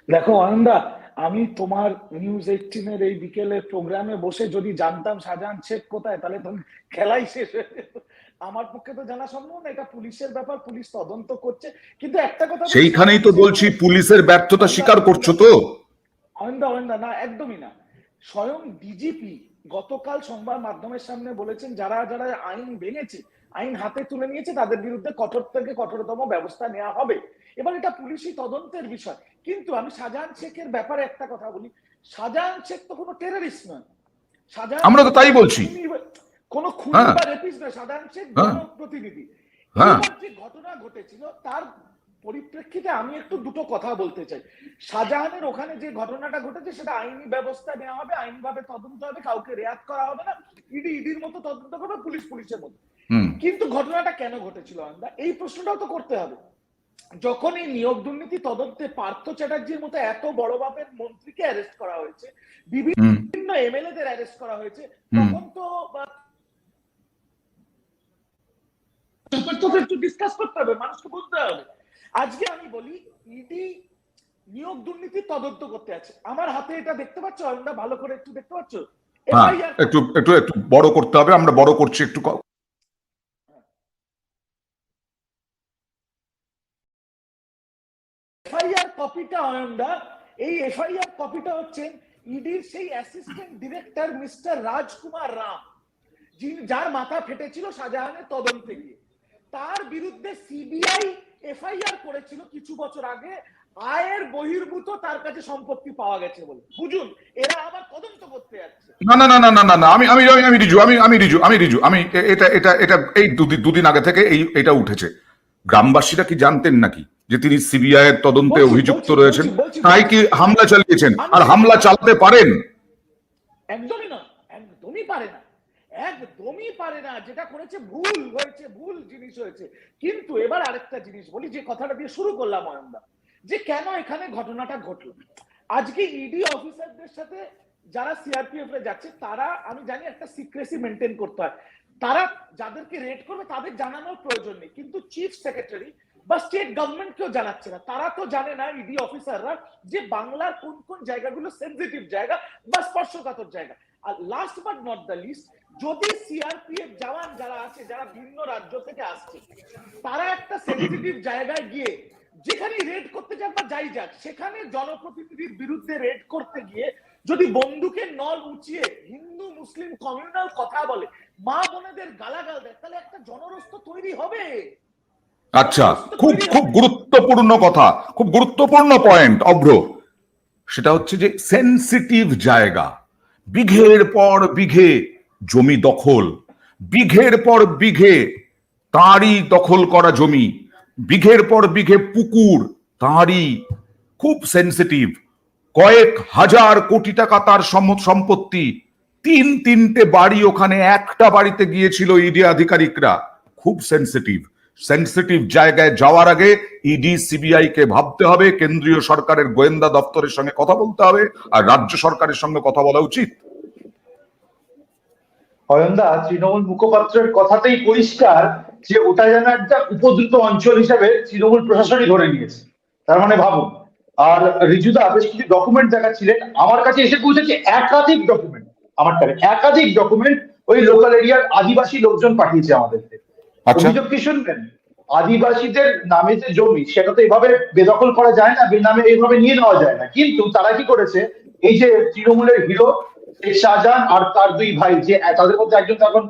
দেখো অয়নদা, আমি তোমার নিউজ 18-এর এই বিকেলের প্রোগ্রামে বসে যদি জানতাম শাহজাহান শেখ কোথায়, তাহলে তো খেলাই শেষ হয়ে যেত। আমার পক্ষে তো জানা সম্ভব না, এটা পুলিশের ব্যাপার, পুলিশ তদন্ত করছে। কিন্তু একটা কথা বলি, সেইখানেই শাহজাহান তো শেখ বলছি, মানে পুলিশের ব্যর্থতা অয়নদা স্বীকার অয়নদা করছো তো? অয়নদা অয়নদা না, একদমই না। স্বয়ং ডিজিপি গতকাল সংবাদ মাধ্যমের সামনে বলেছেন, যারা যারা আইন ভেঙেছে, আইন হাতে তুলে নিয়েছে, তাদের বিরুদ্ধে কঠোর থেকে কঠোরতম ব্যবস্থা নেওয়া হবে। এবার এটা পুলিশি তদন্তের বিষয়। কিন্তু আমি শাহজাহান শেখের ব্যাপারে একটা কথা বলি, শাহজাহান শেখ তো কোনো টেররিস্ট নয়। শাহজাহান আমরা তো শেখ তাই বলছি। কোনো খুনি হ্যাঁ, বা রেপিস্ট নয়। শাহজাহান শেখ হ্যাঁ, জনপ্রতিনিধি। হ্যাঁ। এইবার যে ঘটনা ঘটেছিল তার পরিপ্রেক্ষিতে আমি একটু দুটো কথা বলতে চাই। শাহজাহানের ওখানে যে ঘটনাটা ঘটেছে সেটা আইনি ব্যবস্থা নেওয়া হবে, আইনিভাবে তদন্ত হবে, কাউকে রেয়াত করা হবে না। ইডির মতো তদন্ত করবে, পুলিশের মতো। কিন্তু ঘটনাটা কেন ঘটেছিল আমরা এই প্রশ্নটাও তো করতে হবে। যখন এই নিয়োগ দুর্নীতি তদন্তে পার্থ চ্যাটার্জির মতো এত বড় বাপের মন্ত্রীকে অ্যারেস্ট করা হয়েছে, বিভিন্ন এমএলএদের অ্যারেস্ট করা হয়েছে, তখন তো একটু ডিসকাস করতে হবে, মানুষকে বুঝতে হবে। আজকে আমি বলি, ইডি নিয়োগ দুর্নীতি তদন্ত করতে আছে। আমার হাতে এটা দেখতে পাচ্ছ আমরা, ভালো করে একটু দেখতে পাচ্ছ? হ্যাঁ, একটু একটু একটু বড় করতে হবে, আমরা বড় করছি একটু। এফআইআর কপিটা অয়নদা, এই এফআইআর কপিটা হচ্ছে ইডির সেই অ্যাসিস্ট্যান্ট ডিরেক্টর মিস্টার রাজকুমার রাম, যার মাথা ফেটেছিল শাহজাহানের তদন্তে গিয়ে। তার বিরুদ্ধে সিবিআই এফআইআর করেছিল কিছু বছর আগে, আয়ের বহির্ভূত তার কাছে সম্পত্তি পাওয়া গেছে বলে। বুঝুন, এরা আবার তদন্ত করতে যাচ্ছে। না, না, না, না, না, না, না, আমি আমি আমি রিজু, আমি এটা এটা এটা এই দুদিন আগে থেকে এটা উঠেছে। গ্রামবাসীরা কি জানতেন নাকি যে তিনি সিবিআই এর তদন্তে অভিযুক্ত রয়েছেন? তাই কি হামলা চালিয়েছেন? আর হামলা চালাতে পারেন? একদমই না, একদমই পারে না, একদমই পারে না। যেটা করেছে ভুল হয়েছে, ভুল জিনিস হয়েছে। কিন্তু এবার আরেকটা জিনিস বলি, যে কথাটা দিয়ে শুরু করলাম অয়নদা, যে কেন এখানে ঘটনাটা ঘটলো। আজকে ইডি অফিসারদের সাথে যারা সিআরপিএফ এ যাচ্ছে, তারা, আমি জানি একটা সিক্রেসি মেনটেন করতে হয়, তারা যাদেরকে রেড করবে তাদের জানানোর প্রয়োজন নেই, কিন্তু চিফ সেক্রেটারি বা স্টেট গভর্নমেন্টকেও জানাচ্ছে না। তারা তো জানে না, ইডি অফিসাররা, যে বাংলার কোন কোন জায়গাগুলো সেনসিটিভ জায়গা বা স্পর্শকাতর জায়গা। আর last but not the least, যদি সিআরপিএফ জওয়ান যারা আছে, যারা ভিন্ন রাজ্য থেকে আসছে, তারা একটা সেনসিটিভ জায়গায় গিয়ে যেখানে রেড করতে যাক বা যাই যাক, সেখানে জনপ্রতিনিধির বিরুদ্ধে রেড করতে গিয়ে যদি বন্দুকের নল উঁচিয়ে হিন্দু মুসলিম কমিউনাল কথা বলে, মা বোনেদের গালাগাল দেয়, তাহলে একটা জনরোষ তৈরি হবে। আচ্ছা, খুব খুব গুরুত্বপূর্ণ কথা, খুব গুরুত্বপূর্ণ পয়েন্ট অভ্র। সেটা হচ্ছে যে সেনসিটিভ জায়গা, বিঘের পর বিঘে জমি দখল, বিঘের পর বিঘে তাঁরই দখল করা জমি, বিঘের পর বিঘে পুকুর তাঁরই, খুব সেনসিটিভ। কয়েক হাজার কোটি টাকা তার সম্পত্তি, তিনটে বাড়ি, ওখানে একটা বাড়িতে গিয়েছিল ইডি আধিকারিকরা। খুব সেনসিটিভ। সেনসিটিভ জায়গায় যাওয়ার আগে ইডি সিবিআই কে ভাবতে হবে, কেন্দ্রীয় সরকারের গোয়েন্দা দপ্তরের সঙ্গে কথা বলতে হবে, আর রাজ্য সরকারের সঙ্গে কথা বলা উচিত। অয়নদা, তৃণমূল মুখপাত্রের কথাতেই পরিষ্কার যে ওটা যেন একটা উপদ্রুত অঞ্চল হিসেবে তৃণমূল প্রশাসনই ধরে নিয়েছে। তার মানে ভাবুন। আর রিজুদা বেশ কিছু ডকুমেন্ট দেখাচ্ছিলেন, আমার কাছে এসে পৌঁছেছে একাধিক ডকুমেন্ট। আমার কাছে একাধিক ডকুমেন্ট ওই লোকাল এরিয়ার আদিবাসী লোকজন পাঠিয়েছে আমাদেরকে। অভিযোগ কি শুনবেন? আদিবাসীদের নামে যে জমি, সেটা তো এভাবে বেদখল করা যায় না, বেনামে এইভাবে নিয়ে নেওয়া যায় না। কিন্তু তারা কি করেছে, এই যে তৃণমূলের হিরো শেখ শাহজাহান আর তার দুই ভাই, যে তাদের মধ্যে একজন এখন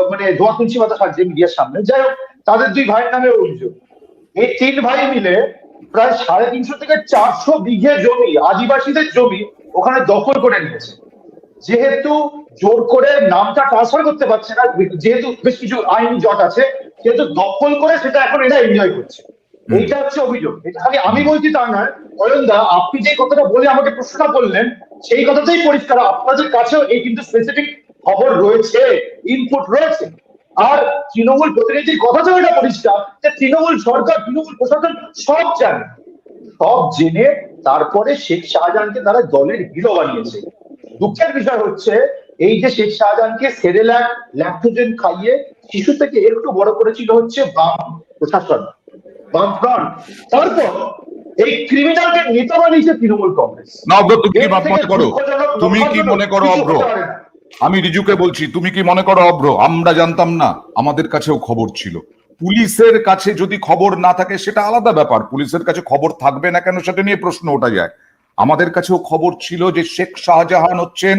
মানে ধোয়া তুলসী পাতা খাচ্ছে মিডিয়ার সামনে, যাই হোক, তাদের দুই ভাইয়ের নামে অভিযোগ। এই তিন ভাই মিলে প্রায় 350 থেকে 400 বিঘে জমি, আদিবাসীদের জমি, ওখানে দখল করে নিয়েছে। যেহেতু জোর করে নামটা ট্রান্সফার করতে পারছে না, যেহেতু বেশ কিছু আইনি জট আছে, সেহেতু দখল করে সেটা এখন এরা এনজয় করছে। এইটা হচ্ছে অভিযোগ। এটা খালি আমি বলছি তা নয়। অয়নদা, আপনি যে কথাটা বলে আমাকে প্রশ্নটা করলেন, সেই কথাটাই পরিষ্কার আপনাদের কাছেও এই কিন্তু স্পেসিফিক খবর রয়েছে, ইনপুট রয়েছে। আর তৃণমূল প্রতিনিধির কথাটাও এটা পরিষ্কার যে তৃণমূল সরকার, তৃণমূল প্রশাসন সব জানে, সব জেনে তারপরে শেখ শাহজাহানকে তারা দলের হিরো বানিয়েছে। দুঃখের বিষয় হচ্ছে, এই যে শেখ শাহজাহানকে সেরেল্যাক, ল্যাক্টোজেন খাইয়ে শিশু থেকে একটু বড় করেছিল হচ্ছে বাম প্রশাসন, বামফ্রন্ট। তারপর এই ক্রিমিনালকে নেতা বানিয়েছে তৃণমূল কংগ্রেস। না অভ্র, তুমি কি মনে করো, তুমি কি মনে করো অভ্র, আমি রিজুকে বলছি, তুমি কি মনে করো অভ্র আমরা জানতাম না? আমাদের কাছেও খবর ছিল। পুলিশের কাছে যদি খবর না থাকে সেটা আলাদা ব্যাপার, পুলিশের কাছে খবর থাকবে না কেন সেটা নিয়ে প্রশ্ন ওঠা যায়। আমাদের কাছেও খবর ছিল যে শেখ শাহজাহান হচ্ছেন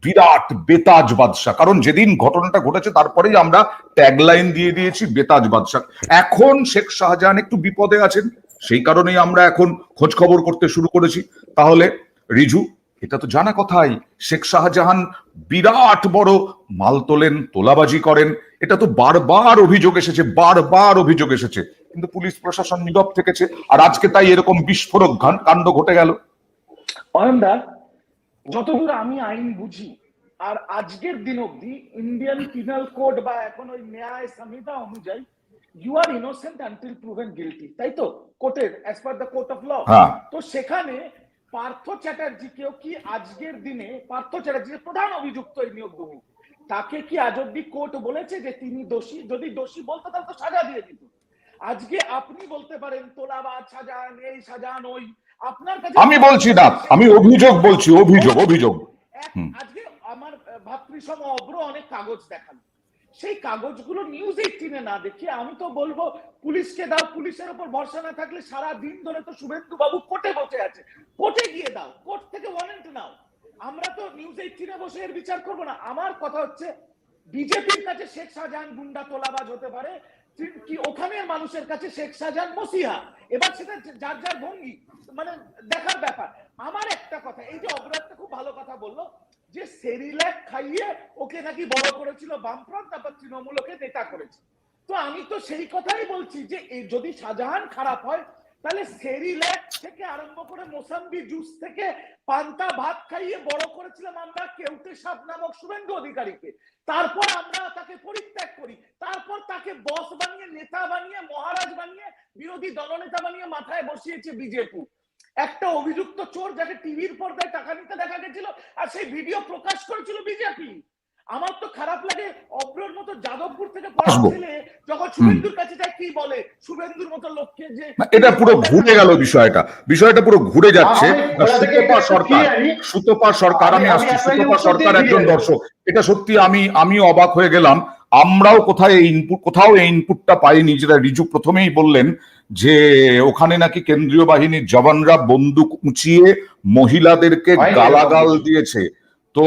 বিরাট বেতাজ বাদশাহ, কারণ যেদিন ঘটনাটা ঘটেছে তারপরেই আমরা ট্যাগলাইন দিয়ে দিয়েছি বেতাজ বাদশাহ। এখন শেখ শাহজাহান একটু বিপদে আছেন, সেই কারণেই আমরা এখন খোঁজ খবর করতে শুরু করেছি। তাহলে রিজু, এটা তো জানা কথাই, শেখ শাহজাহান বিরাট বড় মাল তোলেন, তোলাবাজি করেন, এটা তো বারবার অভিযোগ এসেছে, বারবার অভিযোগ এসেছে, কিন্তু পুলিশ প্রশাসন নীরব থেকেছে। আর আজকে তাই এরকম বিস্ফোরক কাণ্ড ঘটে গেল। অয়নদা, যতদূর আমি আইন বুঝি, আর আজকের দিন অব্দি ইন্ডিয়ান পিনাল কোড বা এখন ওই ন্যায় সংহিতা অনুযায়ী you are innocent until proven guilty, তাই তো? কোর্টের as per the court of law. তো সেখানে পার্থ চ্যাটার্জিকেও কি আজকের দিনে, পার্থ চ্যাটার্জি প্রধান অভিযুক্ত এই নিয়োগ দুর্নীতি, তাকে কি আজ অব্দি কোর্ট বলেছে যে তিনি দোষী? যদি দোষী বলতো তাহলে তো সাজা দিয়ে দিত। আজকে আপনি বলতে পারেন তোলাবাজ সাজান, এই সাজান ওই, আপনার কাছে আমি বলছি না, আমি অভিযোগ বলছি, অভিযোগ অভিযোগ। আজকে আমার ভাতৃসম অব্র অনেক কাগজ দেখালো, সেই কাগজগুলো নিউজ 18-এ না দেখে আমি তো বলবো পুলিশকে দাও। পুলিশের উপর ভরসা না থাকলে সারা দিন ধরে তো শুভেন্দু বাবু কোর্টে বসে আছে, কোর্টে গিয়ে দাও, কোর্ট থেকে ওয়ারেন্ট নাও। আমরা তো নিউজ 18-এ বসে এর বিচার করবো না। আমার কথা হচ্ছে বিজেপির কাছে শেখ শাহজাহান গুন্ডা তোলাবাজ হতে পারে, কি ওখানের মানুষের কাছে শেখ শাহজাহান মসিহা। এবার সেটা যার যার ভঙ্গি, মানে দেখার ব্যাপার। আমার একটা কথা, এই যে অপরাধটা খুব ভালো কথা বললো যে সেরিল্যাক খাইয়ে ওকে নাকি বড় করেছিল বামফ্রন্ট, তারপর তৃণমূল ওকে নেতা করেছে। তো আমি তো সেই কথাই বলছি যে যদি শাহজাহান খারাপ হয় তাহলে সেরিল্যাক থেকে আরম্ভ করে মোসাম্বি জুস থেকে পান্তা ভাত খাইয়ে বড় করেছিলাম আমরা কেউটে সাপ নামক শুভেন্দু অধিকারীকে। তারপর আমরা তাকে পরিত্যাগ করি, তারপর তাকে বস বানিয়ে, নেতা বানিয়ে, মহারাজ বানিয়ে, বিরোধী দলনেতা বানিয়ে মাথায় বসিয়েছে বিজেপি। একটা অভিযুক্ত চোর যাকে টিভির পর্দায় টাকা নিতে দেখা গেছিল আর সেই ভিডিও প্রকাশ করেছিল বিজেপি। আমার তো খারাপ লাগে অব্রর মতো যাদবপুর থেকে পড়া ছেলে যখন শুভেন্দুর কাছে যায় কি বলে, শুভেন্দুর মতো লোককে যে এটা পুরো ঘুরে গেল, বিষয়টা পুরো ঘুরে যাচ্ছে। সুতপা সরকার, আমি আসছি, সুতপা সরকার একজন দর্শক, এটা সত্যি আমি অবাক হয়ে গেলাম। আমরাও কোথাও এই ইনপুটটা পাইনি, যেটা রিজু প্রথমেই বললেন যে ওখানে নাকি কেন্দ্রীয় বাহিনীর জওয়ানরা বন্দুক উঁচিয়ে মহিলাদেরকে গালাগাল দিয়েছে। তো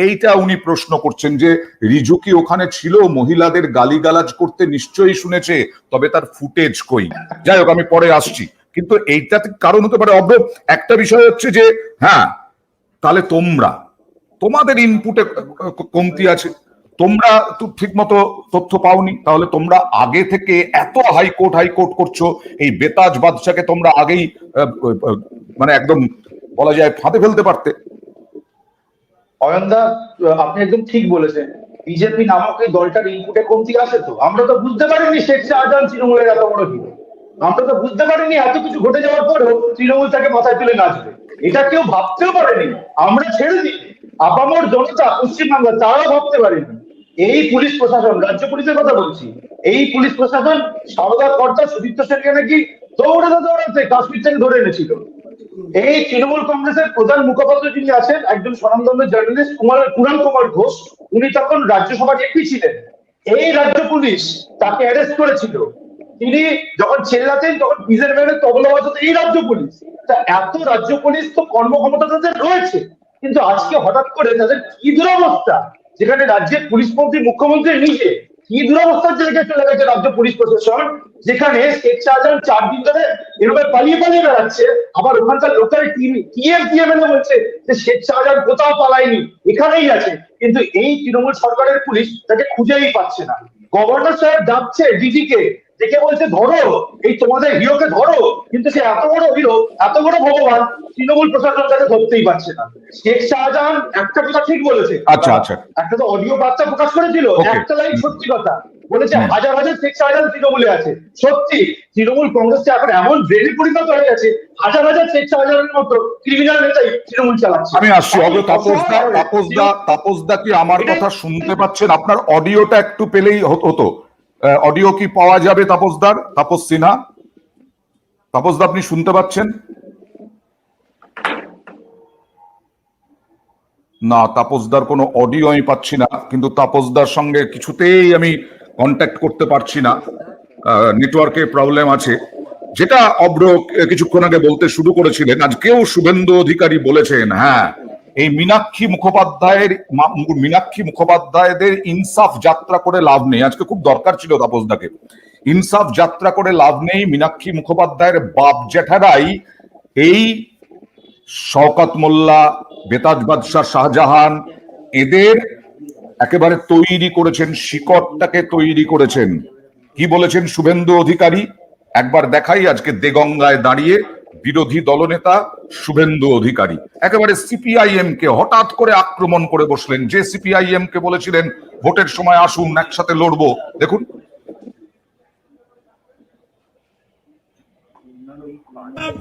এইটা উনি প্রশ্ন করছেন যে রিজু কি ওখানে ছিল, মহিলাদের গালিগালাজ করতে নিশ্চয়ই শুনেছে, তবে তার ফুটেজ কই? যাই হোক, আমি পরে আসছি। কিন্তু এইটাতে কারণ হতে পারে অব্র, একটা বিষয় হচ্ছে যে হ্যাঁ, তাহলে তোমাদের ইনপুটে কমতি আছে, তোমরা তো ঠিক মতো তথ্য পাওনি, তাহলে তোমরা আগে থেকে এত হাইকোর্ট করছো, এই বেতাজ বাদশাকে তোমরা আগেই মানে একদম বলা যায় ফাঁদে ফেলতে পারতে। অয়নদা, আপনি একদম ঠিক বলেছেন, বিজেপি নামক এই দলটার ইনপুটে কমতি আছে। তো আমরা তো বুঝতে পারিনি শেখ শাহজাহান তৃণমূলের এত বড় হিরো, আমরা তো বুঝতে পারিনি এত কিছু ঘটে যাওয়ার পরেও তৃণমূল তাকে মাথায় তুলে নাচবে, এটা কেউ ভাবতেও পারেনি। আমরা ছেড়ে দিই, আপামর জনতা পশ্চিমবাংলা তারাও ভাবতে পারেনি। এই পুলিশ প্রশাসন, রাজ্য পুলিশের কথা বলছি, এই পুলিশ প্রশাসন সারদা কর্তা সুদীপ্ত সেনকে নাকি দৌড়াতে কাশ্মীর থেকে ধরে এনেছিল। এই তৃণমূল কংগ্রেসের প্রধান মুখপাত্র যিনি আছেন, একজন স্বনামধন্য জার্নালিস্ট পুরাণ কুমার ঘোষ, উনি তখন রাজ্যসভার এমপি ছিলেন। এই রাজ্য পুলিশ তাকে অ্যারেস্ট করেছিল। তিনি যখন চেল্লাতেন তখন পিজের ম্যানে তবলা বাজাতো এই রাজ্য পুলিশ। তা এত রাজ্য পুলিশ তো কর্মক্ষমতা তাদের রয়েছে, কিন্তু আজকে হঠাৎ করে তাদের কি দুরবস্থা, যেখানে রাজ্যের পুলিশ মন্ত্রী, মুখ্যমন্ত্রী নিজে কি দুরবস্থার জায়গায় চলে গেছে রাজ্য পুলিশ প্রশাসন, যেখানে শেখ শাহজাহান 4 দিন ধরে এভাবে পালিয়ে বেড়াচ্ছে। আবার ওখানকার লোকাল টিএমএলএ বলছে যে শেখ শাহজাহান কোথাও পালায়নি, এখানেই আছে, কিন্তু এই তৃণমূল সরকারের পুলিশ তাকে খুঁজেই পাচ্ছে না। গভর্নর সাহেব ডাকছে ডিজিকে, দেখে বলছে ধরো এই তোমাদের হিরোকে ধরো, কিন্তু সে এত বড় হিরো, এত বড় ভগবান, তৃণমূল প্রশাসন তাকে ধরতেই পারছে না। শেখ শাহজাহান একটা কথা ঠিক বলেছে, একটা তো অডিও বার্তা প্রকাশ করেছিল, একটা লাইন সত্যি কথা বলেছে, হাজার হাজার শেখ শাহজাহান তৃণমূলে আছে। সত্যি তৃণমূল কংগ্রেসটা এখন এমন ব্রেনে পরিণত হয়ে গেছে, হাজার হাজার শেখ শাহজাহানের মতো ক্রিমিনাল নেতাই তৃণমূল চালাচ্ছে। আমি আসছি, তাপসদা কি আমার কথা শুনতে পাচ্ছেন? আপনার অডিওটা একটু পেলেই হতো। অডিও কি পাওয়া যাবে তাপসদার, তাপস সিনহা? তাপসদা আপনি শুনতে পাচ্ছেন? না, তাপসদার কোনো অডিও আমি পাচ্ছি না, কিন্তু তাপসদার সঙ্গে কিছুতেই আমি কন্ট্যাক্ট করতে পারছি না, নেটওয়ার্কের প্রবলেম আছে। যেটা অব্র কিছুক্ষণ আগে বলতে শুরু করেছিলেন, আজকেও শুভেন্দু অধিকারী বলেছেন, হ্যাঁ এই মীনাক্ষী মুখোপাধ্যায়দের ইনসাফ যাত্রা করে লাভ নেই। আজকে খুব দরকার ছিল তাপসদাকে। ইনসাফ যাত্রা করে লাভ নেই, মীনাক্ষী মুখোপাধ্যায়ের বাপ জ্যাঠারাই এই শওকত মোল্লা, বেতাজ বাদশাহ, শাহজাহান এদের একেবারে তৈরি করেছেন, শিকড়টাকে তৈরি করেছেন। কি বলেছেন শুভেন্দু অধিকারী একবার দেখাই। আজকে দেগঙ্গায় দাঁড়িয়ে বিরোধী দলনেতা শুভেন্দু অধিকারী একেবারে সিপিআইএম কে হঠাৎ করে আক্রমণ করে বসলেন। যে সিপিআইএম কে বলেছিলেন ভোটের সময় আসুন একসাথে লড়বো, দেখুন।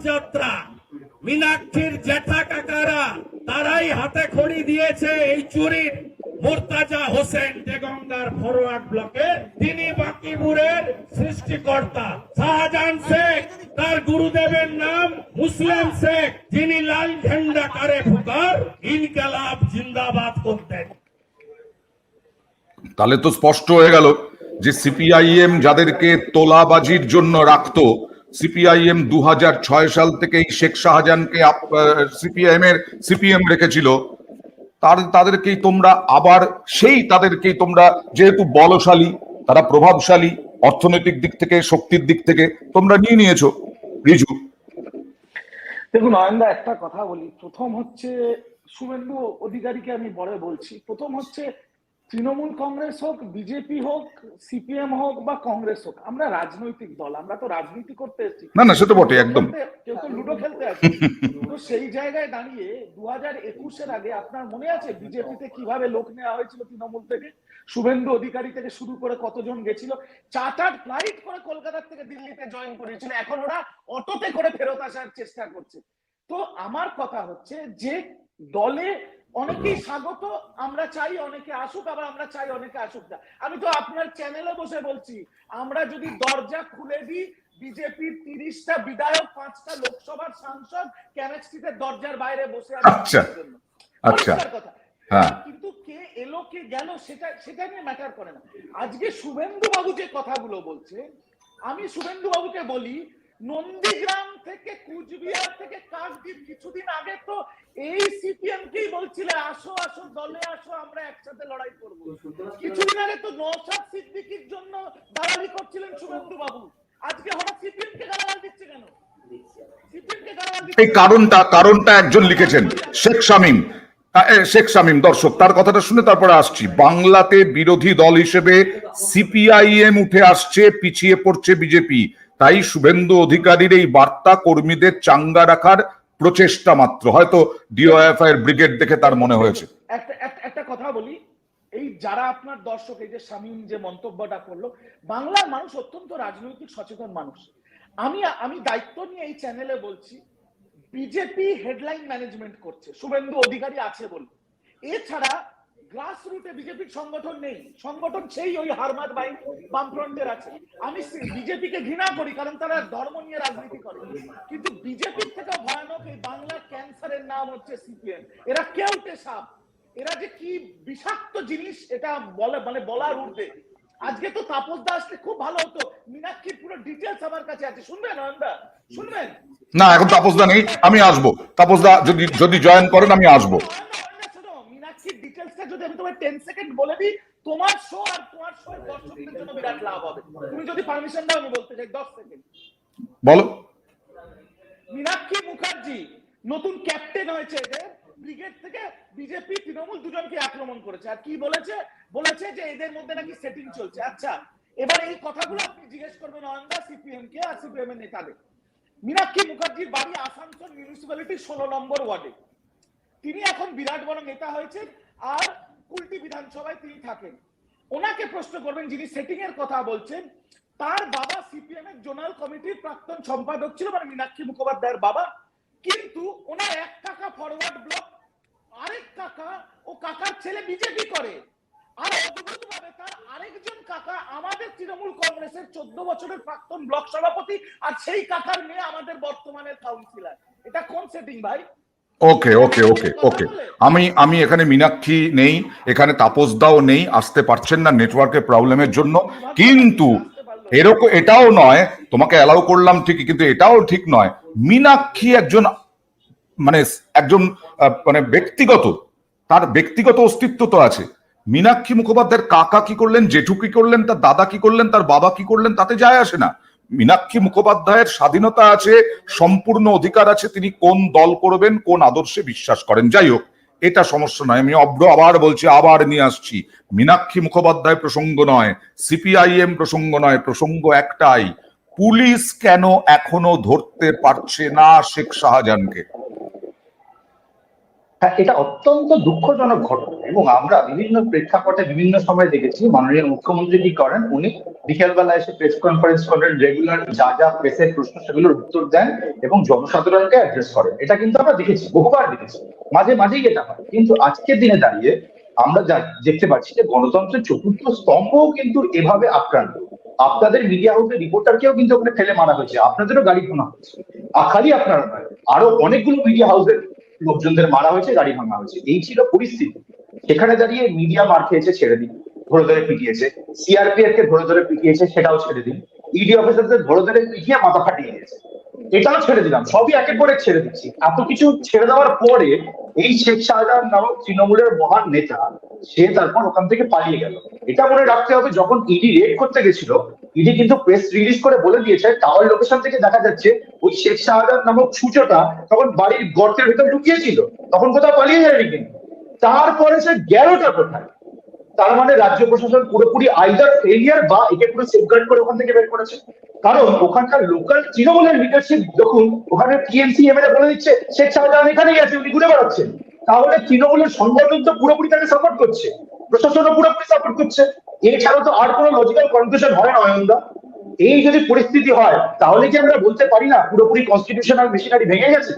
যাত্রা মীনাক্ষীর জ্যাঠা কাকারা তারাই হাতে খড়ি দিয়েছে এই চুরির। মুর্তাজা হোসেন দেগঙ্গার ফরওয়ার্ড ব্লকে, তিনি বাকিপুরের সৃষ্টিকর্তা। শাহজাহান শেখ তার গুরুদেবের নাম মুসলিম শেখ, যিনি লাল ঝান্ডা কারে ফুকার ইনকালাব জিন্দাবাদ করতেন। তাহলে তো স্পষ্ট হয়ে গেল যে সিপিআইএম যাদেরকে তোলাবাজির জন্য রাখতো, সিপিআইএম 2006 সাল থেকে শেখ শাহজাহানকে সিপিএম রেখেছিল, তাদেরকেই তোমরা আবার তাদেরকেই তোমরা, যেহেতু বলশালী, তারা প্রভাবশালী অর্থনৈতিক দিক থেকে, শক্তির দিক থেকে, তোমরা নিয়ে নিয়েছো। রিজু, দেখুন নয়নদা, একটা কথা বলি। প্রথম হচ্ছে শুভেন্দু অধিকারীকে আমি বলছি, প্রথম হচ্ছে তৃণমূল কংগ্রেস হোক, বিজেপি হোক, সিপিএম হোক বা কংগ্রেস হোক, আমরা রাজনৈতিক দল, আমরা তো রাজনীতি করতে এসেছি। না সে তো বটে, একদম। কেউ তো লুডো খেলতে আসে। তো সেই জায়গায় দাঁড়িয়ে 2021-এর আগে আপনার মনে আছে বিজেপিতে কিভাবে লোক নেওয়া হয়েছিল তৃণমূল থেকে? শুভেন্দু অধিকারী থেকে শুরু করে কতজন গেছিল, চার্টার্ড ফ্লাইট করে কলকাতা থেকে দিল্লিতে জয়েন করেছিল, এখন ওরা অটোতে করে ফেরত আসার চেষ্টা করছে। তো আমার কথা হচ্ছে যে দলে অনেকেই স্বাগত, আমরা চাই অনেকে আসুক, আবার আমরা চাই অনেকে আসুক না। আমি তো আপনার চ্যানেলে বসে বলছি, আমরা যদি দরজা খুলে দিই, বিজেপির 30টা বিধায়ক, 5টা লোকসভার সাংসদ ক্যানেক্সিতে দরজার বাইরে বসে আছে। আচ্ছা, হ্যাঁ, কিন্তু কে এলো কে গেল সেটা নিয়ে ম্যাটার করে না। আজকে শুভেন্দু বাবু যে কথাগুলো বলছে, আমি শুভেন্দু বাবুকে বলি, নন্দীগ্রাম থেকে, কুচবিহার থেকে, কাকদ্বীপ, কিছুদিন আগে তো এই সিপিএম কেই বলছিলে আসো আসো দলে আসো, আমরা একসাথে লড়াই করব। কিছুদিন আগে তো নওশাদ সিদ্দিকীর জন্য দালালি করছিলেন শুভেন্দু বাবু, আজকে হঠাৎ সিপিএম কে গালাগাল দিচ্ছে কেন? সিপিএম কে গালাগাল দিচ্ছে এই কারণটা একজন লিখেছেন, শেখ শামীম। দর্শক তার কথাটা শুনে তারপরে আসছি। বাংলাতে বিরোধী দল হিসেবে সিপিআইএম উঠে আসছে, পিছিয়ে পড়ছে বিজেপি, তাই শুভেন্দু অধিকারীর এই বার্তা কর্মীদের চাঙ্গা রাখার প্রচেষ্টা মাত্র। হয়তো ডিওএফআই এর ব্রিগেড দেখে তার মনে হয়েছে। একটা কথা বলি, এই যারা আপনার দর্শক, এই যে শামীম যে মন্তব্যটা করলো, বাংলার মানুষ অত্যন্ত রাজনৈতিক সচেতন মানুষ। আমি দায়িত্ব নিয়ে এই চ্যানেলে বলছি, বিজেপি হেডলাইন ম্যানেজমেন্ট করছে, শুভেন্দু অধিকারী আছে বলে। এছাড়া গ্রাস রুটে বিজেপির সংগঠন নেই, সংগঠন সেই ওই হারমাদ বাহিনী, বামফ্রন্টের আছে। আমি বিজেপিকে ঘৃণা করি, কারণ তারা ধর্ম নিয়ে রাজনীতি করে, কিন্তু বিজেপির থেকে ভয়ানক এই বাংলার ক্যান্সারের নাম হচ্ছে সিপিএম। এরা কেউটে সাপ, এরা যে কি বিষাক্ত জিনিস এটা বলার ঊর্ধ্বে। আজকে তো তাপস দা আসলে খুব ভালো হতো, মীনাক্ষীর পুরো ডিটেলস আমার কাছে আছে, শুনবেন নয়নদা? শুনবেন না, এখন তাপসদা নেই, আমি আসবো। তাপসদা যদি জয়েন করেন আমি আসবো। মীনাক্ষীর ডিটেলসটা যদি আমি তোমার 10 সেকেন্ড বলে দিই, তোমার শো আর তোমার শো এর দর্শকদের জন্য বিরাট লাভ হবে। তুমি যদি পারমিশন দাও আমি বলতে চাই 10 সেকেন্ড। বলো। মীনাক্ষী মুখার্জি নতুন ক্যাপ্টেন হয়েছে, এদের ব্রিগেড থেকে বিজেপি তৃণমূল দুজনকে আক্রমণ করেছে। আর কি বলেছে যে এদের মধ্যে নাকি সেটিং চলছে। আচ্ছা, এবার এই কথাগুলো আপনি জিজ্ঞেস করবেন নয়নদা সিপিএম কে আর সিপিএম এর নেতাদের। মীনাক্ষী মুখার্জির বাড়ি আসানসোল মিউনিসিপ্যালিটির 16 নম্বর ওয়ার্ডে। তিনি এখন বিরাট বড় নেতা হয়েছেন, আর কুলটি বিধানসভায় তিনি থাকেন। ওনাকে প্রশ্ন করবেন, যিনি সেটিং এর কথা বলছেন, তার বাবা সিপিএম এর জোনাল কমিটির প্রাক্তন সম্পাদক ছিল, মানে মীনাক্ষী মুখোপাধ্যায়ের বাবা। কিন্তু ওনার এক কাকা ফরওয়ার্ড ব্লক, আরেক কাকা ও কাকার ছেলে বিজেপি করে। আর অদ্ভুতভাবে তার আরেকজন কাকা আমাদের তৃণমূল কংগ্রেসের 14 বছরের প্রাক্তন ব্লক সভাপতি, আর সেই কাকার মেয়ে আমাদের বর্তমানের কাউন্সিলর। এটা কোন সেটিং ভাই? ওকে ওকে ওকে ওকে, আমি এখানে মীনাক্ষী নেই, এখানে তাপসদাও নেই, আসতে পারছেন না নেটওয়ার্কের প্রবলেমের জন্য। কিন্তু এরকম এটাও নয়, তোমাকে অ্যালাউ করলাম ঠিকই, কিন্তু এটাও ঠিক নয় মীনাক্ষী একজন মানে ব্যক্তিগত, তার ব্যক্তিগত অস্তিত্ব তো আছে। মীনাক্ষী মুখোপাধ্যায়ের কাকা কি করলেন, জেঠু কি করলেন, তার দাদা কি করলেন, তার বাবা কি করলেন, তাতে যায় আসে না। মীনাক্ষী মুখোপাধ্যায়ের স্বাধীনতা আছে, সম্পূর্ণ অধিকার আছে তিনি কোন দল করবেন, কোন আদর্শে বিশ্বাস করেন। যাই হোক, এটা সমস্যা নয়। আমি অভ্র আবার বলছি, আবার নিয়ে আসছি, মীনাক্ষী মুখোপাধ্যায় প্রসঙ্গ নয়, সিপিআইএম প্রসঙ্গ নয়, প্রসঙ্গ একটাই, পুলিশ কেন এখনো ধরতে পারছে না শেখ শাহজাহানকে? হ্যাঁ, এটা অত্যন্ত দুঃখজনক ঘটনা এবং আমরা বিভিন্ন প্রেক্ষাপটে বিভিন্ন সময় দেখেছি মাননীয় মুখ্যমন্ত্রী কি করেন, উনি বিকেলবেলা এসে প্রেস কনফারেন্স করেন, রেগুলার যা যা প্রেসের প্রশ্ন সেগুলোর উত্তর দেন এবং জনসাধারণকে অ্যাড্রেস করেন। এটা কিন্তু আমরা দেখেছি, বহুবার দেখেছি, মাঝে মাঝেই এটা হয়। কিন্তু আজকের দিনে দাঁড়িয়ে আমরা যা দেখতে পাচ্ছি যে গণতন্ত্রের চতুর্থ স্তম্ভও কিন্তু এভাবে আক্রান্ত। আপনাদের মিডিয়া হাউসের রিপোর্টারকেও কিন্তু ওখানে ফেলে মারা হয়েছে, আপনাদেরও গাড়ি ভাঙা হয়েছে, খালি আপনারা নয়, আরো অনেকগুলো মিডিয়া হাউসের লোকজনদের মারা হয়েছে, গাড়ি ভাঙা হয়েছে। এই ছিল পরিস্থিতি। সেখানে দাঁড়িয়ে মিডিয়া মার খেয়েছে, ছেড়ে দিন, ধরে ধরে পিটিয়েছে, সিআরপিএফ কে ধরে ধরে পিটিয়েছে, সেটাও ছেড়ে দিন, ইডি অফিসারদের ধরে ধরে পিটিয়ে মাথা ফাটিয়ে দিয়েছে, এটাও ছেড়ে দিলাম, সবই একে করে ছেড়ে দিচ্ছি। এত কিছু ছেড়ে দেওয়ার পরে এই শেখ শাহজাহান নামক তৃণমূলের মহান নেতা সে তারপর ওখান থেকে পালিয়ে গেল। এটা মনে রাখতে হবে, যখন ইডি রেড করতে গেছিল, ইডি কিন্তু প্রেস রিলিজ করে বলে দিয়েছে টাওয়ার লোকেশন থেকে দেখা যাচ্ছে ওই শেখ শাহজাহান নামক ছুঁচোটা তখন বাড়ির গর্তের ভেতর ঢুকিয়েছিল, তখন কোথাও পালিয়ে যায়নি। কিন্তু তারপরে সে গেলটা কোথায়? তার মানে রাজ্য প্রশাসন পুরোপুরি আইদার ফেলিয়ার বা একে পুরো সেফগার্ড করে ওখান থেকে বের করেছে। কারণ ওখানকার লোকাল তৃণমূলের লিডারশিপ যখন ওখানে টিএমসি এমএলএ বলে দিচ্ছে শেখ শাহজাহান এখানেই আছে, উনি ঘুরে বেড়াচ্ছেন, তাহলে তৃণমূলের সংগঠন তো পুরোপুরি তাকে সাপোর্ট করছে, প্রশাসনও পুরোপুরি সাপোর্ট করছে। এছাড়া তো আর কোনো লজিক্যাল কনক্লুশন হয় না অয়নদা। এই যদি পরিস্থিতি হয় তাহলে কি আমরা বলতে পারি না পুরোপুরি কনস্টিটিউশনাল মেশিনারি ভেঙে গেছে?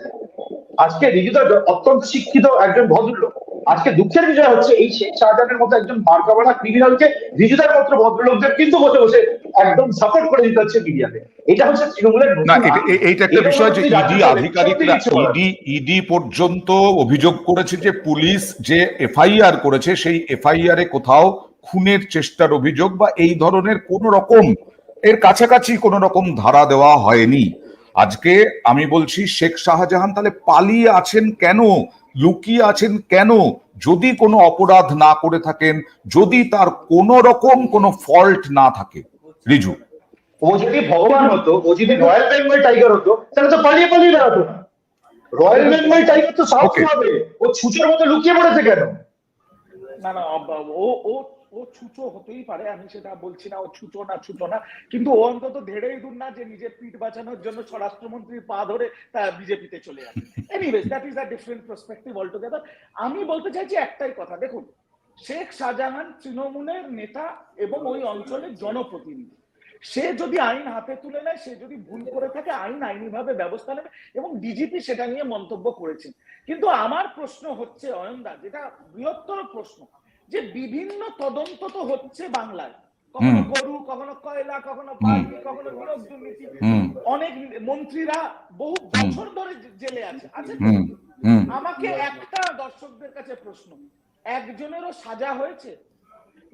আজকে রিজুদা অত্যন্ত শিক্ষিত একজন ভদ্রলোক, আজকে দুঃখের বিষয় হচ্ছে এই শেখ শাহজাহানের মতো একজন মার্কাবাড়া ক্রিমিনালকে রিজুদার মতো ভদ্রলোকদের কিন্তু বসে বসে একদম সাপোর্ট করে দিতে হচ্ছে মিডিয়াতে। এটা হচ্ছে তৃণমূলের না, এইটা একটা বিষয় যে ইডি আধিকারিকরা, ইডি পর্যন্ত অভিযোগ করেছে যে পুলিশ যে এফআইআর করেছে সেই এফআইআর এ কোথাও খুনের চেষ্টার অভিযোগ বা এই ধরনের কোন রকম এর কাছাকাছি কোন রকম ধারা দেওয়া হয়নি। আজকে আমি বলছি শেখ শাহজাহান তাহলে পালিয়ে আছেন কেন, লুকিয়ে আছেন কেন? যদি কোনো অপরাধ না করে থাকেন, যদি তার কোন রকম কোনো ফল্ট না থাকে, রিজু, ও যদি ভগবান হতো, ও যদি রয়্যাল বেঙ্গল টাইগার হতো, তাহলে তো পালিয়ে পালিয়ে বেড়াতো না। রয়্যাল বেঙ্গল টাইগার তো সাহস হবে, ও ছুঁচোর মতো লুকিয়ে পড়েছে কেন? না না, ও ও ও ছুঁচো হতেই পারে, আমি সেটা বলছি না, ও ছুঁচো না, কিন্তু ও অন্তত ধেড়েই দূর না যে নিজের পিঠ বাঁচানোর জন্য স্বরাষ্ট্রমন্ত্রীর পা ধরে তা বিজেপিতে চলে যাবে। Anyways, that is a different perspective altogether. আমি বলতে চাইছি একটাই কথা, দেখুন, শেখ শাহজাহান তৃণমূলের নেতা এবং ওই অঞ্চলের জনপ্রতিনিধি। সে যদি আইন হাতে তুলে নেয়, সে যদি ভুল করে থাকে, আইন আইনিভাবে ব্যবস্থা নেবে এবং ডিজিপি সেটা নিয়ে মন্তব্য করেছেন। কিন্তু আমার প্রশ্ন হচ্ছে অয়নদা, যেটা বৃহত্তর প্রশ্ন, যে বিভিন্ন তদন্ত তো হচ্ছে বাংলায়, কখনো গরু, কখনো কয়লা, কখনো পার্টি, কখনো নিয়োগ দুর্নীতি, অনেক মন্ত্রীরা বহু বছর ধরে জেলে আছে। আমাকে একটা দর্শকদের কাছে প্রশ্ন, একজনেরও সাজা হয়েছে?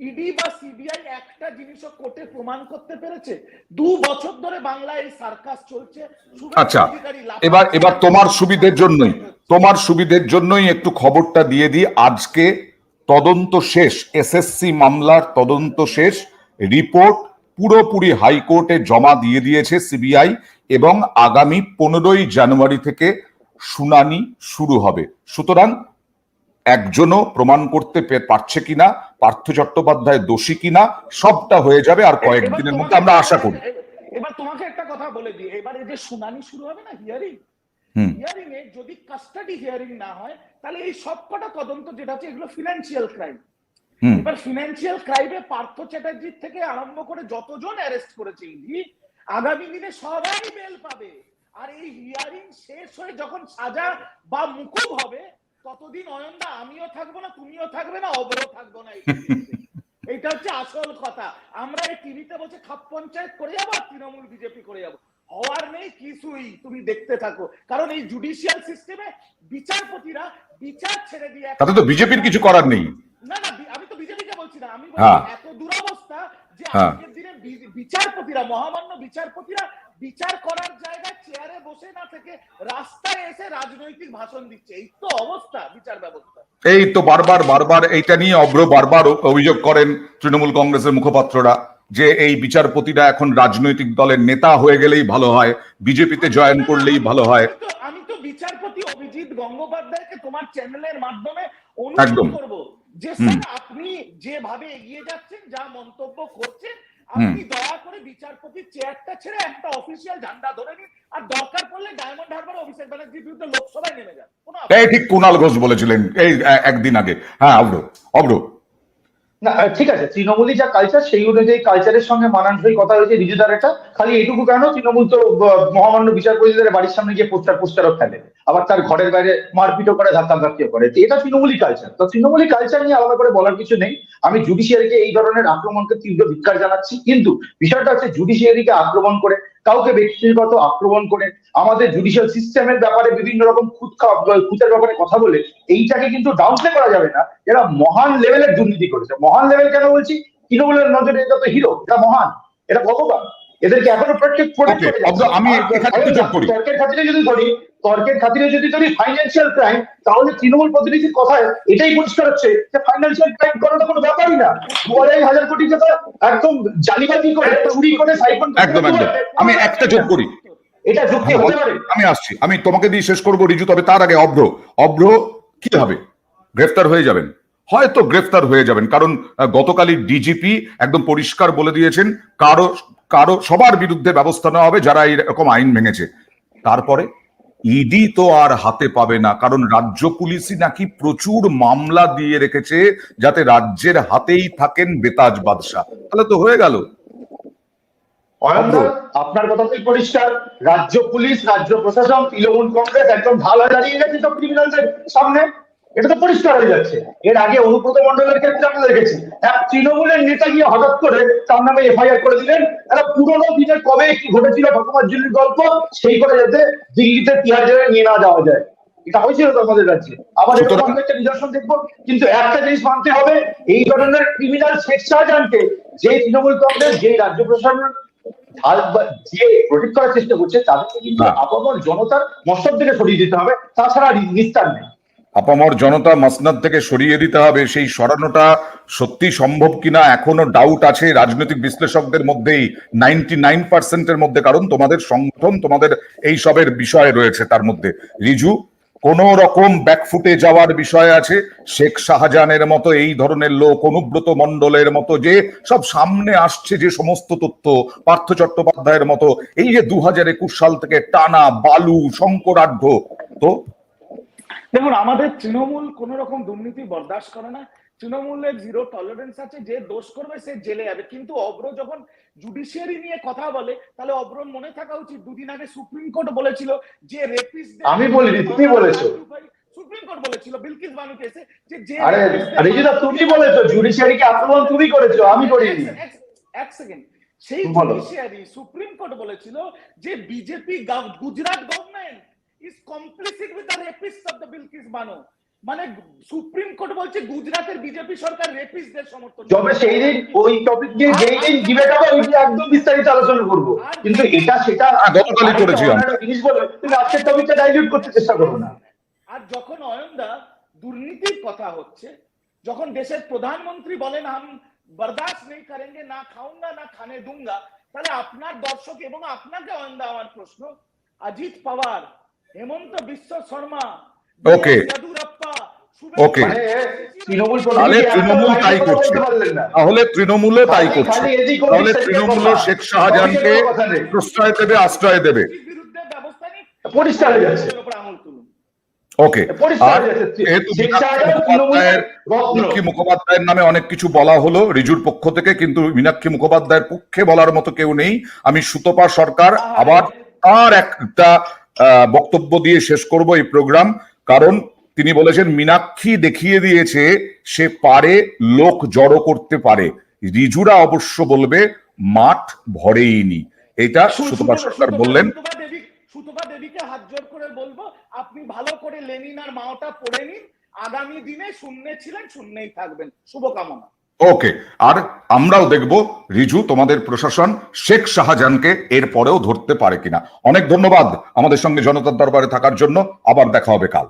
ইডি বা সিবিআই একটা জিনিসও কোর্টে প্রমাণ করতে পেরেছে? 2 বছর ধরে বাংলায় এই সার্কাস চলছে। আচ্ছা, এবার তোমার সুবিধের জন্যই একটু খবরটা দিয়ে দিই। আজকে তদন্ত শেষ, এসএসসি মামলার তদন্ত শেষ, রিপোর্ট পুরোপুরি হাইকোর্টে জমা দিয়ে দিয়েছে সিবিআই এবং আগামী 15ই জানুয়ারি থেকে শুনানি শুরু হবে। সুতরাং একজনও প্রমাণ করতে পারছে কিনা, পার্থ চট্টোপাধ্যায় দোষী কিনা, সবটা হয়ে যাবে আর কয়েকদিনের মধ্যে, আমরা আশা করি। এবার তোমাকে একটা কথা বলে দিই, এবার এই যে শুনানি শুরু হবে না, হিয়ারিং এ যদি কাস্টাডি হিয়ারিং না হয়, তাহলে এই সবকটা তদন্ত যেটা আছে এগুলো ফিনান্সিয়াল ক্রাইম। এবার ফিনান্সিয়াল ক্রাইমে পার্থ চ্যাটার্জির থেকে আরম্ভ করে যতজন অ্যারেস্ট করেছে ইডি, আগামী দিনে সবাই বেল পাবে। আর এই হিয়ারিং শেষ হয়ে যখন সাজা বা মুকুব হবে, ততদিন অয়নদা আমিও থাকবো না, তুমিও থাকবে না, অবরও থাকবো না। এটা হচ্ছে আসল কথা। আমরা এই টিভিতে বসে খাপ পঞ্চায়েত করে যাবো আর তৃণমূল বিজেপি করে যাবো, হওয়ার নেই কিছুই। তুমি দেখতে থাকো, কারণ এই জুডিশিয়াল সিস্টেমে বিচারপতিরা বিচার ছেড়ে দিয়ে, তাতে তো বিজেপির কিছু করার নেই। না না, আমি তো বিজেপিকে বলছি না, আমি হ্যাঁ। বলছি এত দুরবস্থা যে হ্যাঁ। আজকের দিনে বিচারপতিরা, মহামান্য বিচারপতিরা বিচার করার জায়গায় চেয়ারে বসে না থেকে রাস্তায় এসে রাজনৈতিক ভাষণ দিচ্ছে। এই তো অবস্থা বিচার ব্যবস্থা। এই তো বারবার এইটা নিয়ে অভ্র বারবার অভিযোগ করেন তৃণমূল কংগ্রেসের মুখপাত্ররা যে এই বিচারপতিরা এখন রাজনৈতিক দলের নেতা হয়ে গেলেই ভালো হয়, বিজেপিতে জয়েন করলেই ভালো হয়। আমি তো বিচারপতি অভিজিৎ গঙ্গোপাধ্যায়কে তোমার চ্যানেলের মাধ্যমে একদম। অনুরোধ করব যে স্যার আপনি যেভাবে এগিয়ে যাচ্ছেন, যা মন্তব্য করছেন, আপনি দয়া করে বিচারপতির চেয়ারটা ছেড়ে একটা অফিসিয়াল ঝান্ডা ধরে নিন, আর দরকার পড়লে ডায়মন্ড হারবার অভিষেক ব্যানার্জির বিরুদ্ধে লোকসভায় নেমে যান। এই ঠিক কুণাল ঘোষ বলেছিলেন এই একদিন আগে। হ্যাঁ অভ্র না ঠিক আছে, তৃণমূলই যা কালচার সেই অনুযায়ী কালচারের সঙ্গে মানানসই কথা হয়েছে রিজুদার। এটা খালি এইটুকু কেন, তৃণমূল তো মহামান্য বিচারপতিদের বাড়ির সামনে গিয়ে পোস্টারও ফেলে, আবার তার ঘরের বাইরে মারপিটও করে, ধাক্কাধাক্কিও করে। এটা তৃণমূলই কালচার। তো তৃণমূলই কালচার নিয়ে আলাদা করে বলার কিছু নেই। আমি জুডিশিয়ারিকে এই ধরনের আক্রমণকে তীব্র ধিক্কার জানাচ্ছি, কিন্তু বিষয়টা হচ্ছে জুডিশিয়ারিকে আক্রমণ করে, কাউকে ব্যক্তিগত আক্রমণ করে, আমাদের জুডিশিয়াল সিস্টেমের ব্যাপারে বিভিন্ন রকম খুঁতের ব্যাপারে কথা বলে এইটাকে কিন্তু ডাউনপ্লে করা যাবে না। এরা মহান লেভেলের দুর্নীতি করেছে। মহান লেভেল কেন বলছি, তৃণমূলের নজরে এটা তো হিরো, এটা মহান, এটা ভগবান, এদেরকে এখনো প্রোটেক্ট করে। আমি তর্কের খাতিরে যদি ধরি ফাইন্যান্সিয়াল ক্রাইম, তাহলে তৃণমূল প্রতিনিধির কথায় এটাই পরিষ্কার হচ্ছে যে ফাইন্যান্সিয়াল ক্রাইম করাটা কোনো ব্যাপারই না। 2,500 কোটি টাকা একদম জালিয়াতি করে, চুরি করে, সাইফন। একদম। আমি একটা যোগ করি, এটা যুক্তি হতে পারে? আমি আসছি, আমি তোমাকে দিয়ে শেষ করবো রিজু, তবে তার আগে অভ্র কি হবে? গ্রেফতার হয়ে যাবেন, হয়তো গ্রেফতার হয়ে যাবেন, কারণ গতকালই ডিজিপি একদম পরিষ্কার বলে দিয়েছেন কারো সবার বিরুদ্ধে ব্যবস্থা নেওয়া হবে যারা এরকম আইন ভেঙেছে। তারপরে ইডি তো আর হাতে পাবে না, কারণ রাজ্য পুলিশই নাকি প্রচুর মামলা দিয়ে রেখেছে যাতে রাজ্যের হাতেই থাকেন বেতাজ বাদশা। তাহলে তো হয়ে গেল। আপনার কথাতেই পরিষ্কার, রাজ্য পুলিশ, রাজ্য প্রশাসন, তৃণমূল কংগ্রেস একদম ঢাল হয়ে দাঁড়িয়ে গেছে সব ক্রিমিনালদের সামনে। এটা তো পরিষ্কার হয়ে যাচ্ছে। এর আগে অনুব্রত মন্ডলের ক্ষেত্রে আমরা দেখেছি, এক তৃণমূলের নেতা গিয়ে হঠাৎ করে তার নামে এফআইআর করে দিলেন। একটা পুরোনো দিনের কবে কি ঘটেছিল ঠাকুমার গল্প, সেই করে যাতে দিল্লিতে তিহার জেলে নিয়ে না যাওয়া যায়। এটা হয়েছিল তো আমাদের রাজ্যে। আবার এরকম একটা নিদর্শন দেখবো। কিন্তু একটা জিনিস মানতে হবে, এই ধরনের ক্রিমিনাল শেখ শাহজাহানকে যে তৃণমূল কংগ্রেস, যে রাজ্য প্রশাসন যে প্রোটেক্ট করার চেষ্টা করছে, তাদেরকে কিন্তু আপামর জনতার মস্তক থেকে সরিয়ে দিতে হবে, তাছাড়া নিস্তার নেই। আপামর জনতা মসনদ থেকে সরিয়ে দিতে হবে। সেই সরানোটা সত্যি সম্ভব কিনা এখনো ডাউট আছে রাজনৈতিক বিশ্লেষকদের মধ্যেই, 99% মধ্যে, কারণ তোমাদের সংগঠন তোমাদের এই সবের বিষয় রয়েছে তার মধ্যে। রিজু, কোন রকম ব্যাকফুটে যাওয়ার বিষয় আছে। শেখ শাহজাহানের মতো এই ধরনের লোক, অনুব্রত মন্ডলের মতো যে সব সামনে আসছে যে সমস্ত তথ্য, পার্থ চট্টোপাধ্যায়ের মতো, এই যে 2021 সাল থেকে টানা বালু শঙ্করাঢ্য। তো দেখুন, আমাদের তৃণমূল কোন রকম দুর্নীতি বরদাস্ত করে না। তৃণমূলের জিরো টলারেন্স আছে, যে দোষ করবে সে জেলে যাবে। কিন্তু অভ্র যখন জুডিশিয়ারি নিয়ে কথা বলে, তাহলে অভ্রর মনে থাকা উচিত, দুদিন আগে সুপ্রিম কোর্ট বলেছিল যে রেপিস্ট, আমি বলিনি, তুমি বলেছো। সুপ্রিম কোর্ট বলেছিল বিলকিস বানুকে এসে যে আরে রিজিতা, তুমি বলেছো জুডিশিয়ারিকে আক্রমণ তুমি করেছো, আমি করিনি। এক সেকেন্ড, সেই জুডিশিয়ারি সুপ্রিম কোর্ট বলেছিল যে BJP Gujarat government is complicit with the rapists of the Bilkis Bano। মানে সুপ্রিম কোর্ট বলছে গুজরাটের বিজেপি সরকার রেপিস্টদের সমর্থন। তবে সেই দিন ওই টপিক নিয়ে যেই দিন ডিবেট হবে ওই দিন একদম বিস্তারিত আলোচনা করব। কিন্তু এটা সেটা গতকালই করেছি আমরা। জিনিস বলে তুমি আজকের টপিকটা ডাইলিউট করতে চেষ্টা করো না। আর যখন অয়নদা দুর্নীতির কথা হচ্ছে, যখন দেশের প্রধানমন্ত্রী বলেন হাম বরদাস্ত নেই করেঙ্গে, না খাউঙ্গা না খানে দুঙ্গা, তাহলে আপনার দর্শক এবং আপনাকে অয়নদা আমার প্রশ্ন, অজিত পাওয়ার, হেমন্ত বিশ্ব শর্মা, ওকে ওকে, তাহলে তৃণমূল তাই করছে, তাহলে তৃণমূলও তাই করছে, তাহলে তৃণমূল শেখ শাহজাহানকে প্রশ্রয় দেবে, আশ্রয় দেবে। পরিষ্কার হয়ে যাচ্ছে। ওকে, আর মীনাক্ষী মুখোপাধ্যায়ের নামে অনেক কিছু বলা হলো রিজুর পক্ষ থেকে, কিন্তু মীনাক্ষী মুখোপাধ্যায়ের পক্ষে বলার মতো কেউ নেই। আমি সুতপা সরকার আবার তার একটা বক্তব্য দিয়ে শেষ করব এই প্রোগ্রাম, কারণ তিনি বলেছেন মীনাক্ষী দেখিয়ে দিয়েছে সে পারে, লোক জড়ো করতে পারে। রিজুরা অবশ্য বলবে মাঠ ভরেইনি। এটা সুতপা সরকার বললেন। সুতপা দেবীকে হাত জোর করে বলবো, আপনি ভালো করে লেনিন আর মাওটা পড়ে নিন, আগামী দিনে শূন্যে ছিলেন, শূন্যেই থাকবেন। শুভকামনা। ওকে, আর আমরাও দেখব রিজু তোমাদের প্রশাসন শেখ শাহজাহানকে এর পরেও ধরতে পারে কিনা। অনেক ধন্যবাদ আমাদের সঙ্গে জনতার দরবারে থাকার জন্য। আবার দেখা হবে কাল।